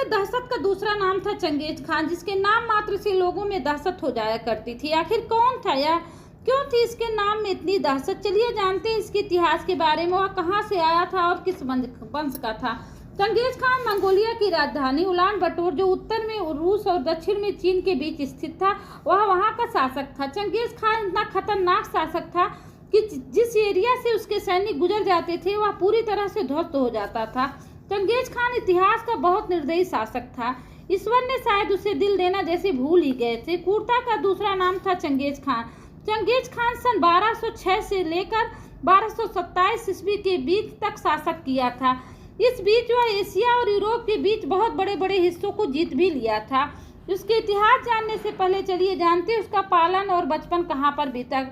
में दहशत का दूसरा नाम था चंगेज खान, जिसके नाम मात्र से लोगों में दहशत हो जाया करती थी। आखिर कौन था या क्यों थी इसके नाम में इतनी दहशत? चलिए जानते हैं इसके इतिहास के बारे में। वह कहाँ से आया था और किस वंश का था। चंगेज खान मंगोलिया की राजधानी उलान बटोर, जो उत्तर में रूस और दक्षिण में चीन के बीच स्थित था, वह वहाँ का शासक था। चंगेज खान इतना खतरनाक शासक था कि जिस एरिया से उसके सैनिक गुजर जाते थे वह पूरी तरह से ध्वस्त हो जाता था। चंगेज खान इतिहास का बहुत निर्दयी शासक था। ईश्वर ने शायद उसे दिल देना जैसे भूल ही गए थे। क्रूरता का दूसरा नाम था चंगेज खान। चंगेज खान सन 1206 से लेकर 1227 ईस्वी के बीच तक शासक किया था। इस बीच वह एशिया और यूरोप के बीच बहुत बड़े बड़े हिस्सों को जीत भी लिया था। उसके इतिहास जानने से पहले चलिए जानते हैं उसका पालन और बचपन कहाँ पर बीता।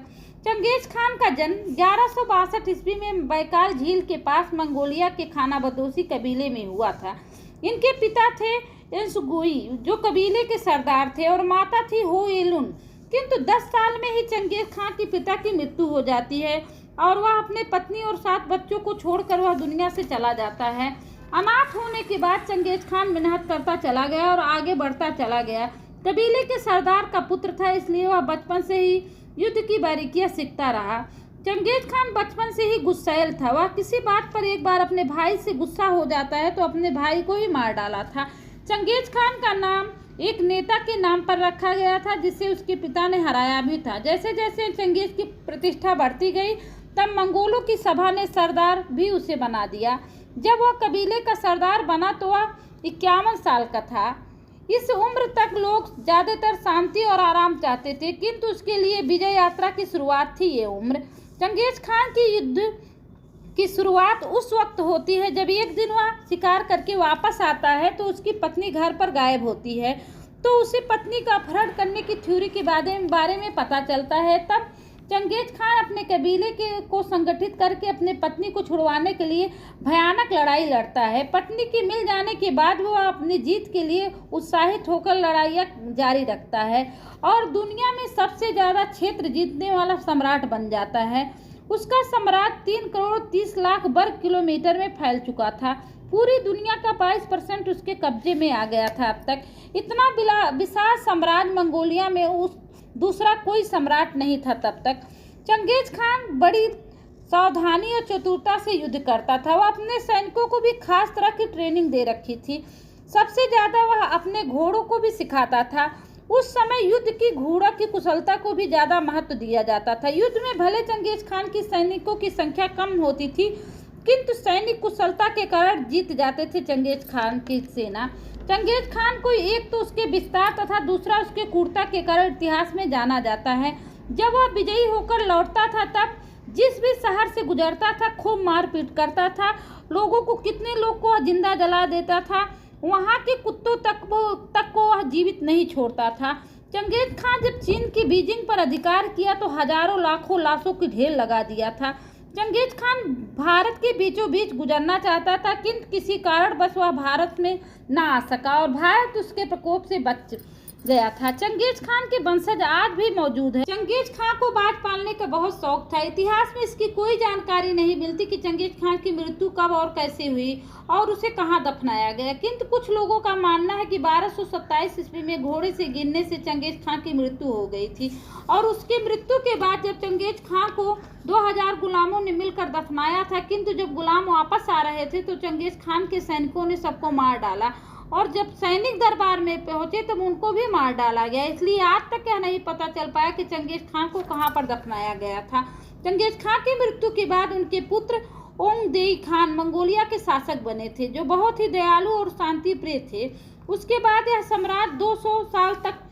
चंगेज खान का जन्म 1162 ईस्वी में बैकाल झील के पास मंगोलिया के खानाबदोशी कबीले में हुआ था। इनके पिता थे एंसुगुई, जो कबीले के सरदार थे, और माता थी होएलुन। किंतु 10 साल में ही चंगेज खान के पिता की मृत्यु हो जाती है और वह अपने पत्नी और 7 बच्चों को छोड़कर वह दुनिया से चला जाता है। अनाथ होने के बाद चंगेज खान मेहनत करता चला गया और आगे बढ़ता चला गया। कबीले के सरदार का पुत्र था, इसलिए वह बचपन से ही युद्ध की बारीकियां सीखता रहा। चंगेज खान बचपन से ही गुस्सैल था। वह किसी बात पर एक बार अपने भाई से गुस्सा हो जाता है तो अपने भाई को ही मार डाला था। चंगेज खान का नाम एक नेता के नाम पर रखा गया था, जिसे उसके पिता ने हराया भी था। जैसे जैसे चंगेज की प्रतिष्ठा बढ़ती गई, तब मंगोलों की सभा ने सरदार भी उसे बना दिया। जब वह कबीले का सरदार बना तो वह 51 साल का था। इस उम्र तक लोग ज़्यादातर शांति और आराम चाहते थे, किंतु उसके लिए विजय यात्रा की शुरुआत थी ये उम्र। चंगेज खान की युद्ध की शुरुआत उस वक्त होती है जब एक दिन वह शिकार करके वापस आता है तो उसकी पत्नी घर पर गायब होती है। तो उसे पत्नी का अपहरण करने की थ्योरी के बारे में पता चलता है। तब चंगेज खान अपने कबीले को संगठित करके अपने पत्नी को छुड़वाने के लिए भयानक लड़ाई लड़ता है। पत्नी के मिल जाने के बाद वह अपनी जीत के लिए उत्साहित होकर लड़ाइयाँ जारी रखता है और दुनिया में सबसे ज़्यादा क्षेत्र जीतने वाला सम्राट बन जाता है। उसका साम्राज्य 3 करोड़ 30 लाख वर्ग किलोमीटर में फैल चुका था। पूरी दुनिया का 22% उसके कब्जे में आ गया था। अब तक इतना विशाल साम्राज्य मंगोलिया में उस दूसरा कोई सम्राट नहीं था। तब तक चंगेज खान बड़ी सावधानी और चतुरता से युद्ध करता था। वह अपने सैनिकों को भी खास तरह की ट्रेनिंग दे रखी थी। सबसे ज़्यादा वह अपने घोड़ों को भी सिखाता था। उस समय युद्ध की घोड़ा की कुशलता को भी ज़्यादा महत्व दिया जाता था। युद्ध में भले चंगेज खान की सैनिकों की संख्या कम होती थी, किंतु सैनिक कुशलता के कारण जीत जाते थे चंगेज खान की सेना। चंगेज खान को एक तो उसके विस्तार तथा दूसरा उसके क्रूरता के कारण इतिहास में जाना जाता है। जब वह विजयी होकर लौटता था तब जिस भी शहर से गुजरता था खूब मारपीट करता था। लोगों को कितने लोग को जिंदा जला देता था। वहाँ के कुत्तों तक को वह जीवित नहीं छोड़ता था। चंगेज खान जब चीन की बीजिंग पर अधिकार किया तो हजारों लाखों लाशों की ढेर लगा दिया था। चंगेज खान भारत के बीचों बीच गुजरना चाहता था, किंतु किसी कारण बस वह भारत में ना आ सका और भारत उसके प्रकोप से बच गया था। चंगेज खान के वंशज आज भी मौजूद है। चंगेज खान को बाज पालने का बहुत शौक था। इतिहास में इसकी कोई जानकारी नहीं मिलती कि चंगेज खान की मृत्यु कब और कैसे हुई और उसे कहाँ दफनाया गया, किंतु कुछ लोगों का मानना है कि 1227 ईस्वी में घोड़े से गिरने से चंगेज खान की मृत्यु हो गई थी और उसकी मृत्यु के बाद जब चंगेज खान को 2000 गुलामों ने मिलकर दफनाया था, किंतु जब गुलाम वापस आ रहे थे तो चंगेज खान के सैनिकों ने सबको मार डाला और जब सैनिक दरबार में पहुंचे तब उनको भी मार डाला गया। इसलिए आज तक यह नहीं पता चल पाया कि चंगेज खान को कहां पर दफनाया गया था। चंगेज खान की मृत्यु के बाद उनके पुत्र ओंगदेई खान मंगोलिया के शासक बने थे, जो बहुत ही दयालु और शांति प्रिय थे। उसके बाद यह साम्राज्य 200 साल तक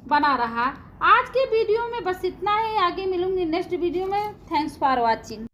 बना रहा। आज के वीडियो में बस इतना ही। आगे मिलूंगी नेक्स्ट वीडियो में। Thanks for watching.